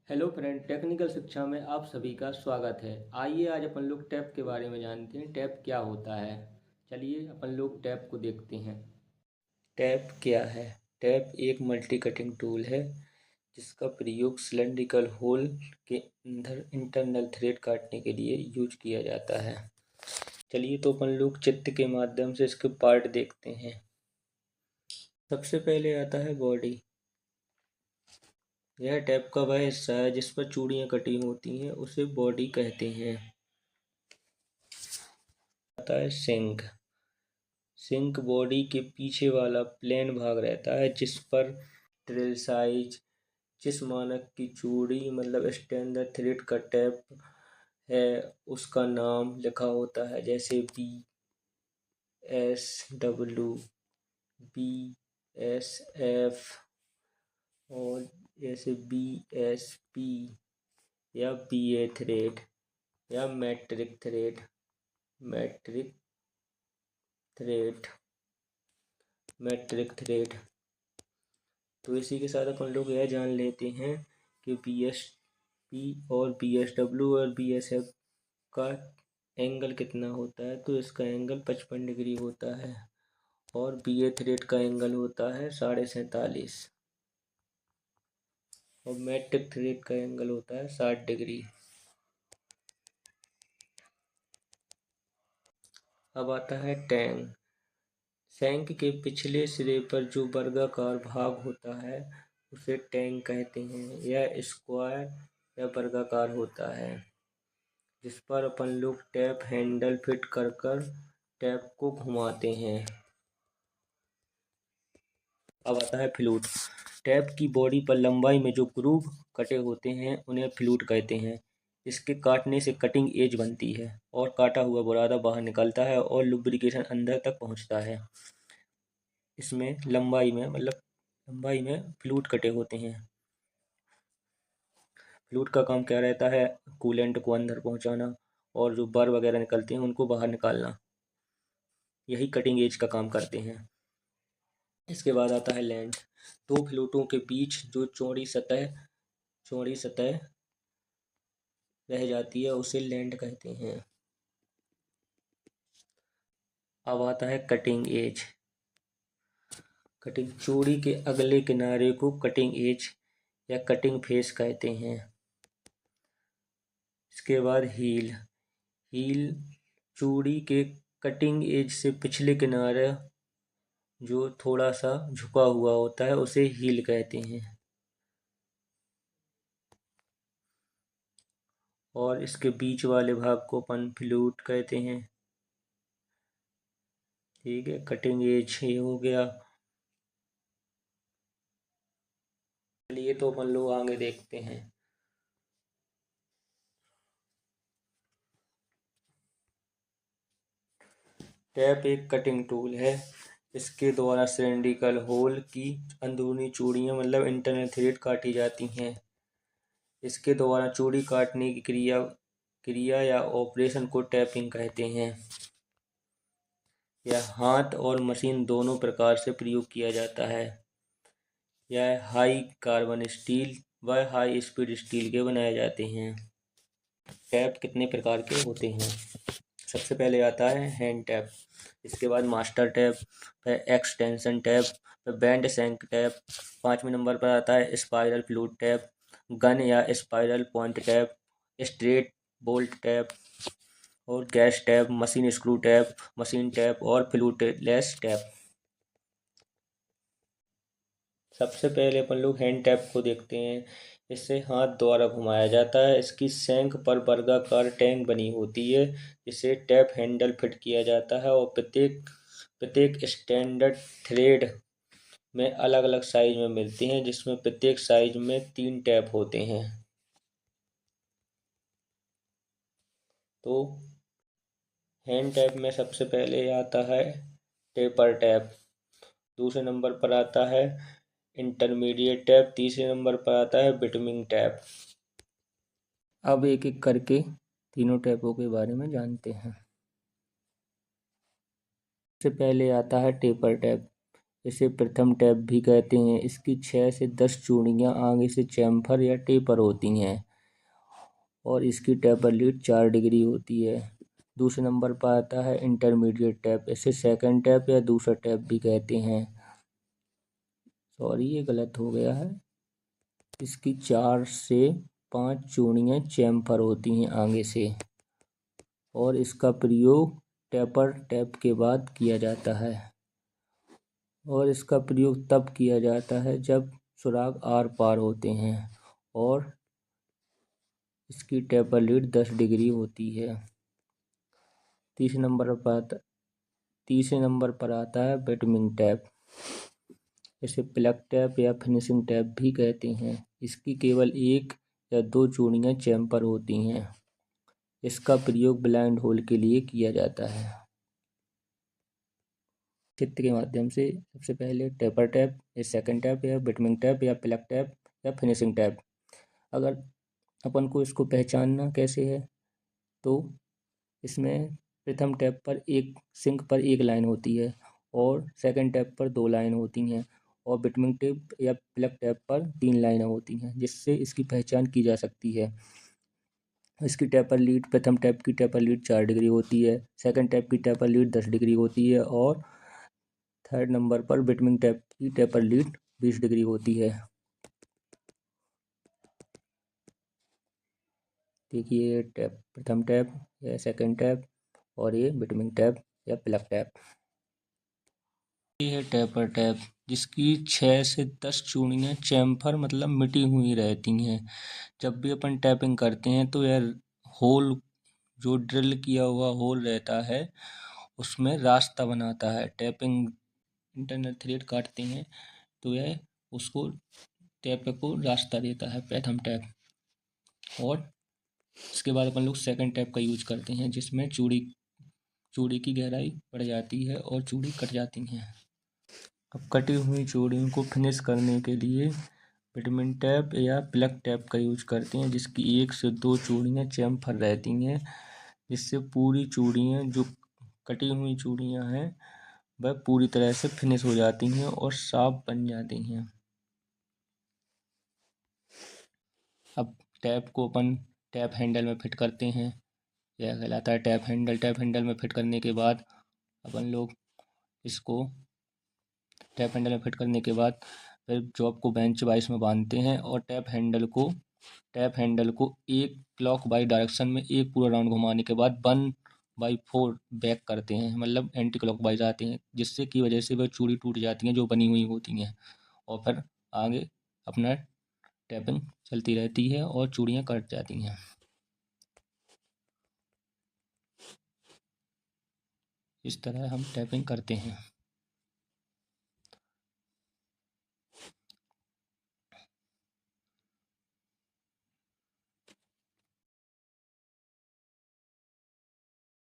Hello friend, technical शिक्षा में आप सभी का स्वागत है। आइए आज अपन लोग टैप के बारे में जानते हैं। टैप क्या होता है? चलिए अपन लोग टैप को देखते हैं। टैप क्या है? टैप एक मल्टी कटिंग टूल है जिसका प्रयोग सिलिंड्रिकल होल के अंदर इंटरनल थ्रेड काटने के लिए यूज किया जाता है। चलिए तो अपन लोग चित्र के माध्यम से इसके पार्ट देखते हैं। सबसे पहले आता है बॉडी। यह टैप का वह हिस्सा है जिस पर चूड़ियाँ कटी होती हैं, उसे बॉडी कहते हैं। आता है सिंक। सिंक बॉडी के पीछे वाला प्लेन भाग रहता है जिस पर ट्रेल साइज, जिस मानक की चूड़ी मतलब स्टैंडर्ड थ्रेड का टैप है उसका नाम लिखा होता है, जैसे BSW, BSF और जैसे BSP या BA थ्रेड या metric thread, metric thread, metric thread. तो इसी के साथ अपन लोग यह जान लेते हैं कि BSP और BSW और BSF का एंगल कितना होता है। तो इसका एंगल 55 डिग्री होता है और BA थ्रेड का एंगल होता है 47.5 और मैट्रिक थ्रेड का एंगल होता है 60 डिग्री। अब आता है टैंग। शंख के पिछले सिरे पर जो वर्गाकार भाग होता है उसे टैंग कहते हैं। यह स्क्वायर या वर्गाकार होता है जिस पर अपन लोग टैप हैंडल फिट कर टैप को घुमाते हैं। अब आता है फ्लूट। टैप की बॉडी पर लंबाई में जो ग्रूव कटे होते हैं उन्हें फ्लूट कहते हैं। इसके काटने से कटिंग एज बनती है और काटा हुआ बुरादा बाहर निकलता है और लुब्रिकेशन अंदर तक पहुंचता है। इसमें लंबाई में फ्लूट कटे होते हैं। फ्लूट का काम क्या रहता है? कूलेंट को अंदर पहुंचाना और जो बर वगैरह निकलते हैं उनको बाहर निकालना। यही कटिंग एज का काम करते हैं। इसके बाद आता है लैंड। दो फ्लूटों के बीच जो चौड़ी सतह रह जाती है उसे लैंड कहते हैं। अब आता है कटिंग एज। कटिंग चूड़ी के अगले किनारे को कटिंग एज या कटिंग फेस कहते हैं। इसके बाद हील। हील चूड़ी के कटिंग एज से पिछले किनारे जो थोड़ा सा झुका हुआ होता है उसे हील कहते हैं। और इसके बीच वाले भाग को अपन फ्लूट कहते हैं। ठीक है, कटिंग एज ये हो गया। चलिए तो अपन लोग आगे देखते हैं। टैप एक कटिंग टूल है। इसके द्वारा सिलिंड्रिकल होल की अंदरूनी चूड़ियाँ मतलब इंटरनल थ्रेड काटी जाती हैं। इसके द्वारा चूड़ी काटने की क्रिया या ऑपरेशन को टैपिंग कहते हैं। यह हाथ और मशीन दोनों प्रकार से प्रयोग किया जाता है। यह हाई कार्बन स्टील व हाई स्पीड स्टील के बनाए जाते हैं। टैप कितने प्रकार के होते हैं? सबसे पहले आता है हैंड टैप, इसके बाद मास्टर टैप, फिर एक्सटेंशन टैप, फिर बैंड शैंक टैप। 5वें नंबर पर आता है स्पाइरल फ्लूट टैप, गन या spiral point tap, straight bolt tap और gas tap, machine screw tap, machine tap और फ्लूटलेस टैप। सबसे पहले अपन लोग हैंड टैप को देखते हैं। इसे हाथ द्वारा घुमाया जाता है। इसकी शंख पर वर्गाकार टैंग बनी होती है जिसे टैप हैंडल फिट किया जाता है और प्रत्येक प्रत्येक स्टैंडर्ड थ्रेड में अलग अलग साइज में मिलती हैं, जिसमें प्रत्येक साइज में 3 टैप होते हैं। तो हैंड टैप में सबसे पहले आता है टेपर टैप, दूसरे नंबर पर आता है इंटरमीडिएट टैप, तीसरे नंबर पर आता है बिटमिंग टैप। अब एक एक करके तीनों टैपों के बारे में जानते हैं। सबसे पहले आता है टेपर टैप। इसे प्रथम टैप भी कहते हैं। इसकी 6 से 10 चूड़ियाँ आगे से चैम्फर या टेपर होती हैं और इसकी टेपर लीड 4 डिग्री होती है। दूसरे नंबर पर आता है इंटरमीडिएट टैप। इसे सेकंड टैप या दूसरा टैप भी कहते हैं। सॉरी, ये गलत हो गया है। इसकी 4 से 5 चूड़ियाँ चैम्फर होती हैं आगे से और इसका प्रयोग टेपर टैप के बाद किया जाता है और इसका प्रयोग तब किया जाता है जब सुराग आर पार होते हैं और इसकी टेपर लीड 10 डिग्री होती है। तीसरे नंबर पर आता है बिटमिंग टैप। इसे प्लग टैप या फिनिशिंग टैप भी कहते हैं। इसकी केवल 1 या 2 चूड़ियाँ चैम्फर होती हैं। इसका प्रयोग ब्लाइंड होल के लिए किया जाता है। चित्र के माध्यम से सबसे पहले टेपर टैप या सेकंड टैप या बिटमिंग टैप या प्लग टैप या फिनिशिंग टैप। अगर अपन को इसको पहचानना कैसे है, तो इसमें प्रथम टैप पर एक सिंक पर एक लाइन होती है और सेकंड टैप पर 2 लाइन होती हैं और बिटमिंग टैप या प्लग टैप पर 3 लाइनें होती हैं, जिससे इसकी पहचान की जा सकती है। इसकी टेपर लीड प्रथम टैप की टेपर लीड 4 डिग्री होती है, सेकंड टैप की टेपर लीड 10 डिग्री होती है और थर्ड नंबर पर बिटमिंग टैप की टेपर लीड 20 डिग्री होती है। देखिए, ये टैप प्रथम टैप या सेकंड टैप और ये बिटमिंग टैप या प्लग टैप। ये है टेपर टैप, जिसकी 6 से 10 चूड़ियाँ चैम्फर मतलब मिटी हुई रहती हैं। जब भी अपन टैपिंग करते हैं तो यह होल, जो ड्रिल किया हुआ होल रहता है, उसमें रास्ता बनाता है। टैपिंग इंटरनल थ्रेड काटते हैं तो यह उसको टैप को रास्ता देता है, प्रथम टैप। और इसके बाद अपन लोग सेकंड टैप का यूज करते हैं, जिसमें चूड़ी की गहराई बढ़ जाती है और चूड़ी कट जाती हैं। अब कटी हुई चूड़ियों को फिनिश करने के लिए बिटमिंग टैप या प्लग टैप का यूज करते हैं, जिसकी 1 से 2 चूड़ियाँ चैम्फर रहती हैं, जिससे पूरी चूड़ियाँ, जो कटी हुई चूड़ियाँ हैं, वह पूरी तरह से फिनिश हो जाती हैं और साफ बन जाती हैं। अब टैप को अपन टैप हैंडल में फिट करते हैं। यह कहलाता है टैप हैंडल। टैप हैंडल में फिट करने के बाद अपन लोग इसको टैप हैंडल में फिट करने के बाद फिर जॉब को बेंच वाइज में बांधते हैं और टैप हैंडल को एक क्लॉक वाइज डायरेक्शन में एक पूरा राउंड घुमाने के बाद 1/4 बैक करते हैं, मतलब एंटी क्लॉक वाइज आते हैं, जिससे की वजह से वह चूड़ी टूट जाती हैं जो बनी हुई होती हैं और फिर आगे अपना टैपिंग चलती रहती है और चूड़ियाँ कट जाती हैं। इस तरह हम टैपिंग करते हैं।